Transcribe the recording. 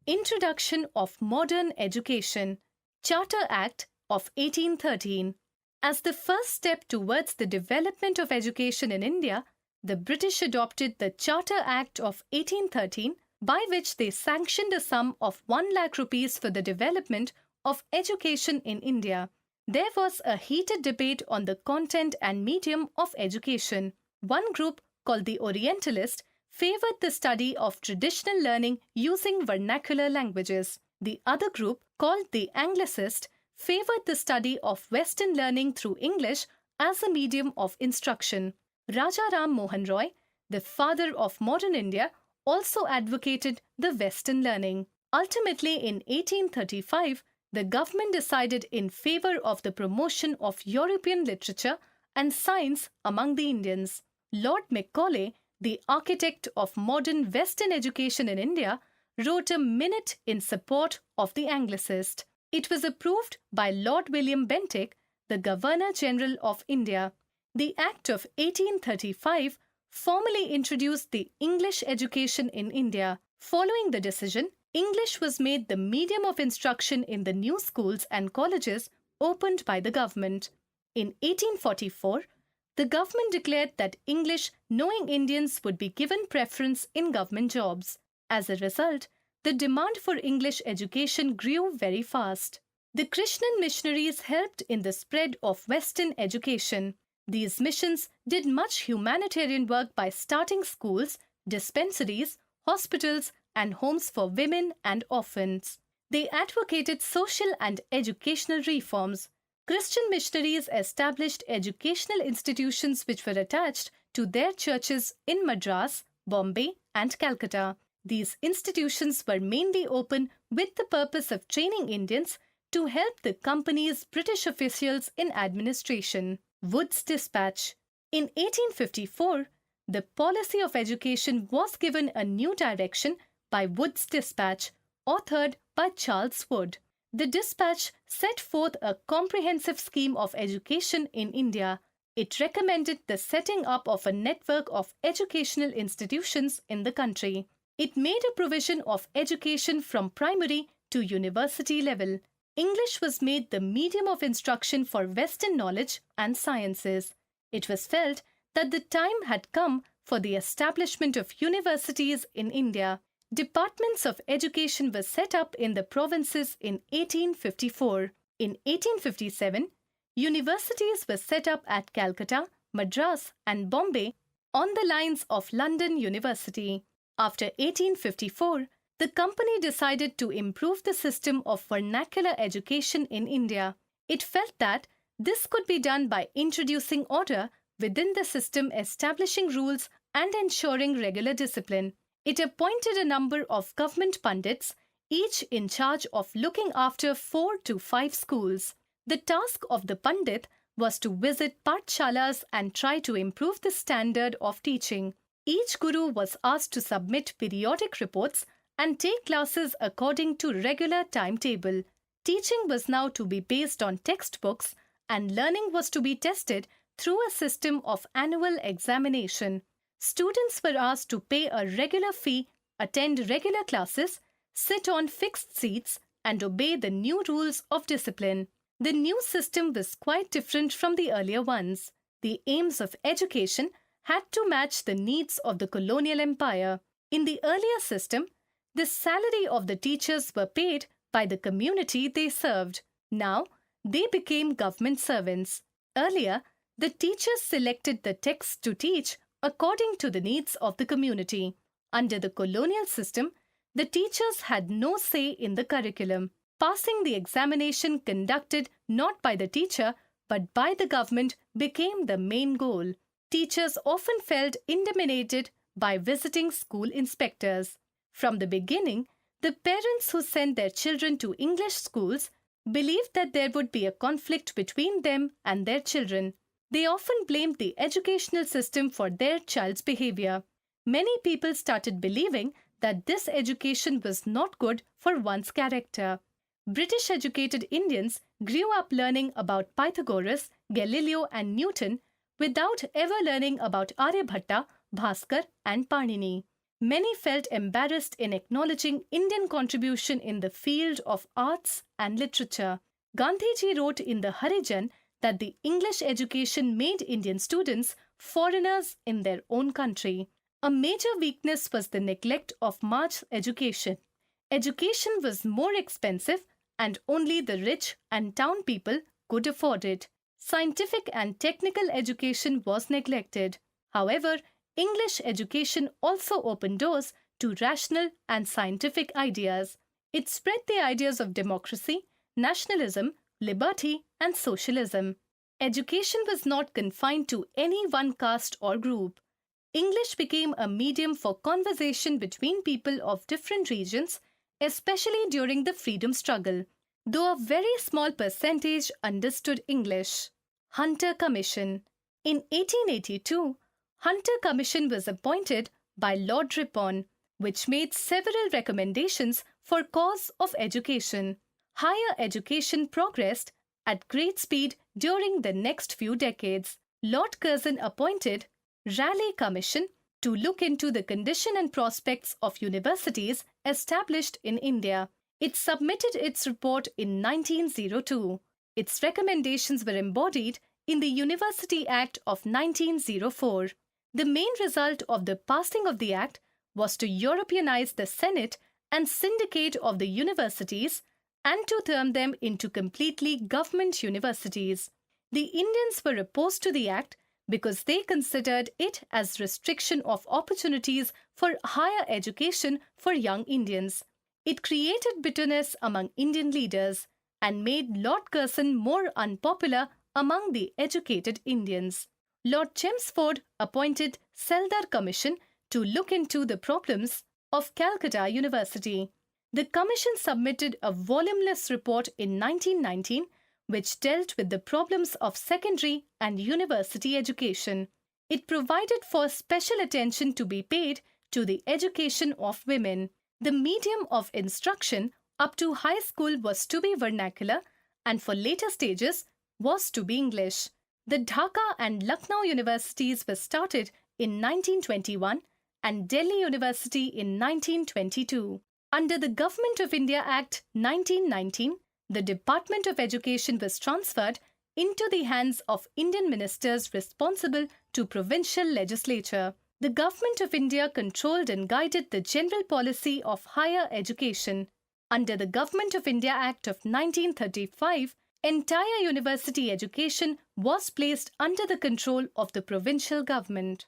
Introduction of Modern Education, Charter Act of 1813. As the first step towards the development of education in India, the British adopted the Charter Act of 1813, by which they sanctioned a sum of 1 lakh rupees for the development of education in India. There was a heated debate on the content and medium of education. One group, called the Orientalists, favored the study of traditional learning using vernacular languages. The other group, called the Anglicist, favored the study of Western learning through English as a medium of instruction. Raja Ram Mohan Roy, the father of modern India, also advocated the Western learning. Ultimately, in 1835, the government decided in favor of the promotion of European literature and science among the Indians. Lord Macaulay, the architect of modern Western education in India, wrote a minute in support of the Anglicist. It was approved by Lord William Bentinck, the Governor-General of India. The Act of 1835 formally introduced the English education in India. Following the decision, English was made the medium of instruction in the new schools and colleges opened by the government. In 1844, the government declared that English knowing Indians would be given preference in government jobs. As a result, the demand for English education grew very fast. The Christian missionaries helped in the spread of Western education. These missions did much humanitarian work by starting schools, dispensaries, hospitals, and homes for women and orphans. They advocated social and educational reforms. Christian missionaries established educational institutions which were attached to their churches in Madras, Bombay, and Calcutta. These institutions were mainly open with the purpose of training Indians to help the company's British officials in administration. Wood's Dispatch. In 1854, the policy of education was given a new direction by Wood's Dispatch, authored by Charles Wood. The dispatch set forth a comprehensive scheme of education in India. It recommended the setting up of a network of educational institutions in the country. It made a provision of education from primary to university level. English was made the medium of instruction for Western knowledge and sciences. It was felt that the time had come for the establishment of universities in India. Departments of education were set up in the provinces in 1854. In 1857, universities were set up at Calcutta, Madras, and Bombay on the lines of London University. After 1854, the company decided to improve the system of vernacular education in India. It felt that this could be done by introducing order within the system, establishing rules, and ensuring regular discipline. It appointed a number of government pundits, each in charge of looking after 4 to 5 schools. The task of the pandit was to visit pathshalas and try to improve the standard of teaching. Each guru was asked to submit periodic reports and take classes according to regular timetable. Teaching was now to be based on textbooks, and learning was to be tested through a system of annual examination. Students were asked to pay a regular fee, attend regular classes, sit on fixed seats, and obey the new rules of discipline. The new system was quite different from the earlier ones. The aims of education had to match the needs of the colonial empire. In the earlier system, the salary of the teachers were paid by the community they served. Now, they became government servants. Earlier, the teachers selected the texts to teach according to the needs of the community. Under the colonial system, the teachers had no say in the curriculum. Passing the examination conducted not by the teacher but by the government became the main goal. Teachers often felt intimidated by visiting school inspectors. From the beginning, the parents who sent their children to English schools believed that there would be a conflict between them and their children. They often blamed the educational system for their child's behavior. Many people started believing that this education was not good for one's character. British educated Indians grew up learning about Pythagoras, Galileo, and Newton without ever learning about Aryabhatta, Bhaskar, and Panini. many felt embarrassed in acknowledging Indian contribution in the field of arts and literature. Gandhiji wrote in the Harijan that the English education made Indian students foreigners in their own country. A major weakness was the neglect of mass education. Education was more expensive and only the rich and town people could afford it. Scientific and technical education was neglected. However, English education also opened doors to rational and scientific ideas. It spread the ideas of democracy, nationalism, liberty, and socialism. Education was not confined to any one caste or group. English became a medium for conversation between people of different regions, especially during the freedom struggle, though a very small percentage understood English. Hunter Commission. In 1882, Hunter Commission was appointed by Lord Ripon, which made several recommendations for cause of education. Higher education progressed at great speed during the next few decades. Lord Curzon appointed Raleigh Commission to look into the condition and prospects of universities established in India. It submitted its report in 1902. Its recommendations were embodied in the University Act of 1904. The main result of the passing of the Act was to Europeanize the Senate and syndicate of the universities and to turn them into completely government universities. The Indians were opposed to the Act because they considered it as restriction of opportunities for higher education for young Indians. It created bitterness among Indian leaders and made Lord Curzon more unpopular among the educated Indians. Lord Chelmsford appointed Seldar Commission to look into the problems of Calcutta University. The commission submitted a voluminous report in 1919 which dealt with the problems of secondary and university education. It provided for special attention to be paid to the education of women. The medium of instruction up to high school was to be vernacular and for later stages was to be English. The Dhaka and Lucknow universities were started in 1921 and Delhi University in 1922. Under the Government of India Act 1919, the Department of Education was transferred into the hands of Indian ministers responsible to provincial legislature. The Government of India controlled and guided the general policy of higher education. Under the Government of India Act of 1935, entire university education was placed under the control of the provincial government.